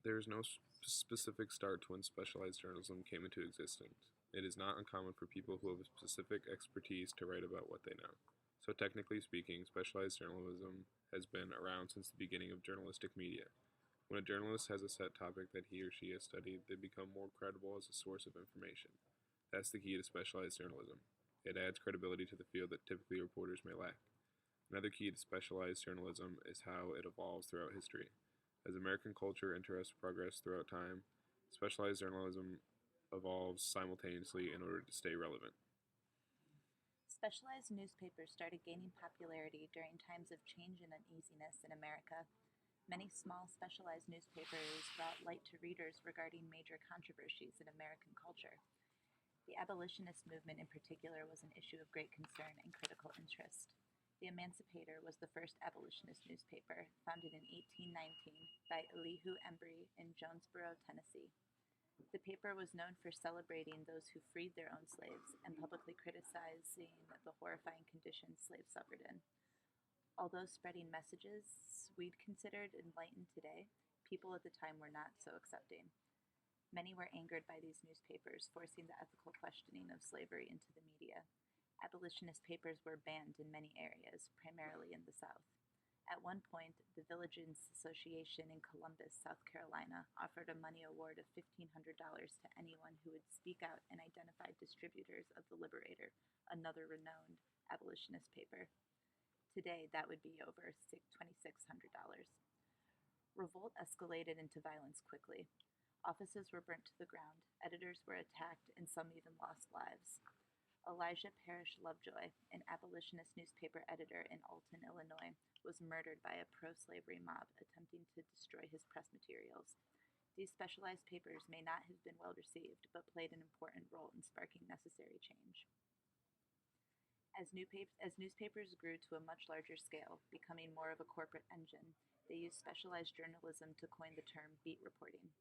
There is no specific start to when specialized journalism came into existence. It is not uncommon for people who have a specific expertise to write about what they know. So, technically speaking, specialized journalism has been around since the beginning of journalistic media. When a journalist has a set topic that he or she has studied, they become more credible as a source of information. That's the key to specialized journalism. It adds credibility to the field that typically reporters may lack. Another key to specialized journalism is how it evolves throughout history. As American culture interests progress throughout time, specialized journalism evolves simultaneously in order to stay relevant. Specialized newspapers started gaining popularity during times of change and uneasiness in America. Many small, specialized newspapers brought light to readers regarding major controversies in American culture. The abolitionist movement, in particular, was an issue of great concern and critical interest. The Emancipator was the first abolitionist newspaper, founded in 1819 by Elihu Embry in Jonesboro, Tennessee. The paper was known for celebrating those who freed their own slaves and publicly criticizing the horrifying conditions slaves suffered in. Although spreading messages we'd considered enlightened today, people at the time were not so accepting. Many were angered by these newspapers, forcing the ethical questioning of slavery into the media. Abolitionist papers were banned in many areas, primarily in the South. At one point, the Villages Association in Columbus, South Carolina, offered a money award of $1,500 to anyone who would speak out and identify distributors of The Liberator, another renowned abolitionist paper. Today, that would be over $2,600. Revolt escalated into violence quickly. Offices were burnt to the ground, editors were attacked, and some even lost lives. Elijah Parrish Lovejoy, an abolitionist newspaper editor in Alton, Illinois, was murdered by a pro slavery mob attempting to destroy his press materials. These specialized papers may not have been well received, but played an important role in sparking necessary change. As newspapers grew to a much larger scale, becoming more of a corporate engine, they used specialized journalism to coin the term beat reporting.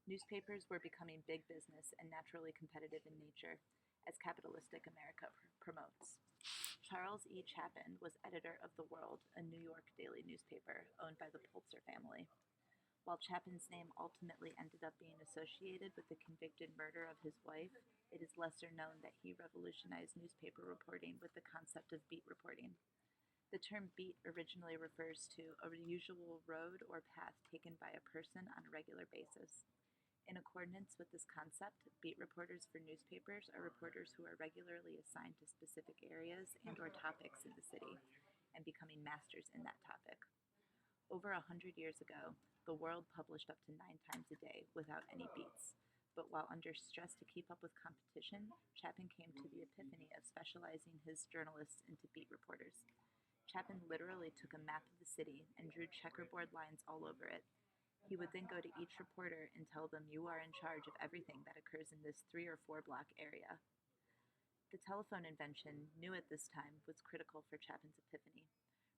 Newspapers were becoming big business and naturally competitive in nature, as capitalistic America promotes. Charles E. Chapin was editor of The World, a New York daily newspaper owned by the Pulitzer family. While Chapin's name ultimately ended up being associated with the convicted murder of his wife, it is lesser known that he revolutionized newspaper reporting with the concept of beat reporting. The term beat originally refers to a usual road or path taken by a person on a regular basis. In accordance with this concept, beat reporters for newspapers are reporters who are regularly assigned to specific areas and or topics in the city and becoming masters in that topic. Over 100 years ago, the World published up to 9 times a day without any beats. But while under stress to keep up with competition, Chapin came to the epiphany of specializing his journalists into beat reporters. Chapin literally took a map of the city and drew checkerboard lines all over it. He would then go to each reporter and tell them, "You are in charge of everything that occurs in this 3 or 4 block area." The telephone invention, new at this time, was critical for Chapin's epiphany.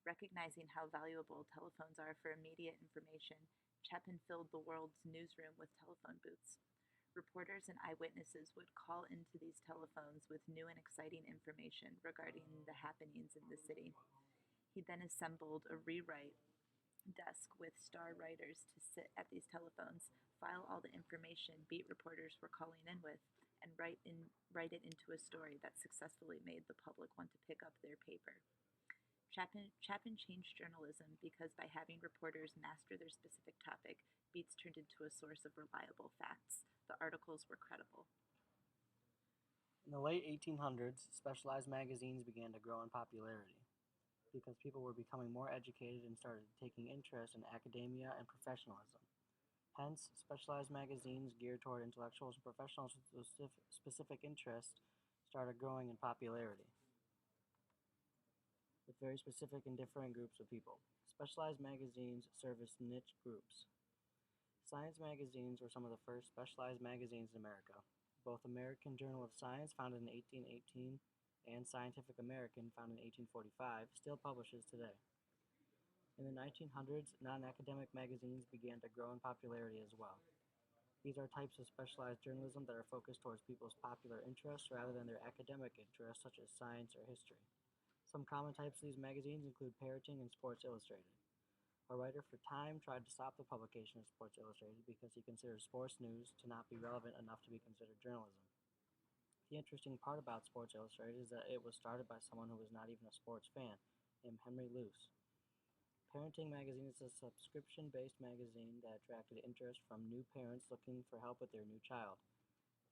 Recognizing how valuable telephones are for immediate information, Chapin filled the World's newsroom with telephone booths. Reporters and eyewitnesses would call into these telephones with new and exciting information regarding the happenings in the city. He then assembled a rewrite desk with star writers to sit at these telephones, file all the information beat reporters were calling in with, and write it into a story that successfully made the public want to pick up their paper. Chapin changed journalism because by having reporters master their specific topic, beats turned into a source of reliable facts. The articles were credible. In the late 1800s, specialized magazines began to grow in popularity because people were becoming more educated and started taking interest in academia and professionalism. Hence, specialized magazines geared toward intellectuals and professionals with specific interests started growing in popularity with very specific and different groups of people. Specialized magazines service niche groups. Science magazines were some of the first specialized magazines in America. Both American Journal of Science, founded in 1818, and Scientific American, founded in 1845, still publishes today. In the 1900s, non-academic magazines began to grow in popularity as well. These are types of specialized journalism that are focused towards people's popular interests rather than their academic interests, such as science or history. Some common types of these magazines include Parroting and Sports Illustrated. A writer for Time tried to stop the publication of Sports Illustrated because he considered sports news to not be relevant enough to be considered journalism. The interesting part about Sports Illustrated is that it was started by someone who was not even a sports fan, named Henry Luce. Parenting Magazine is a subscription-based magazine that attracted interest from new parents looking for help with their new child.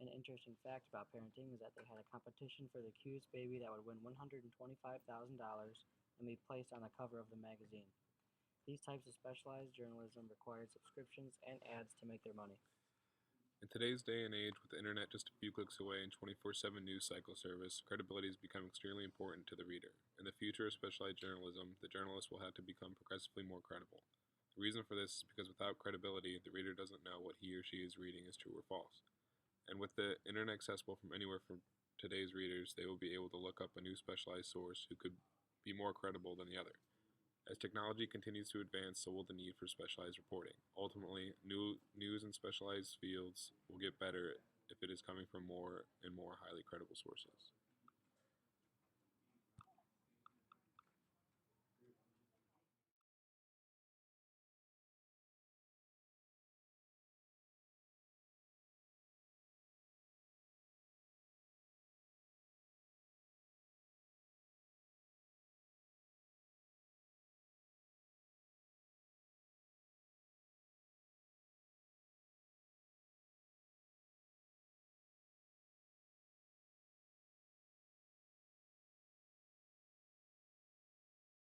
An interesting fact about parenting is that they had a competition for the cutest baby that would win $125,000 and be placed on the cover of the magazine. These types of specialized journalism required subscriptions and ads to make their money. In today's day and age, with the internet just a few clicks away and 24/7 news cycle service, credibility has become extremely important to the reader. In the future of specialized journalism, the journalist will have to become progressively more credible. The reason for this is because without credibility, the reader doesn't know what he or she is reading is true or false. And with the internet accessible from anywhere from today's readers, they will be able to look up a new specialized source who could be more credible than the other. As technology continues to advance, so will the need for specialized reporting. Ultimately, news in specialized fields will get better if it is coming from more and more highly credible sources.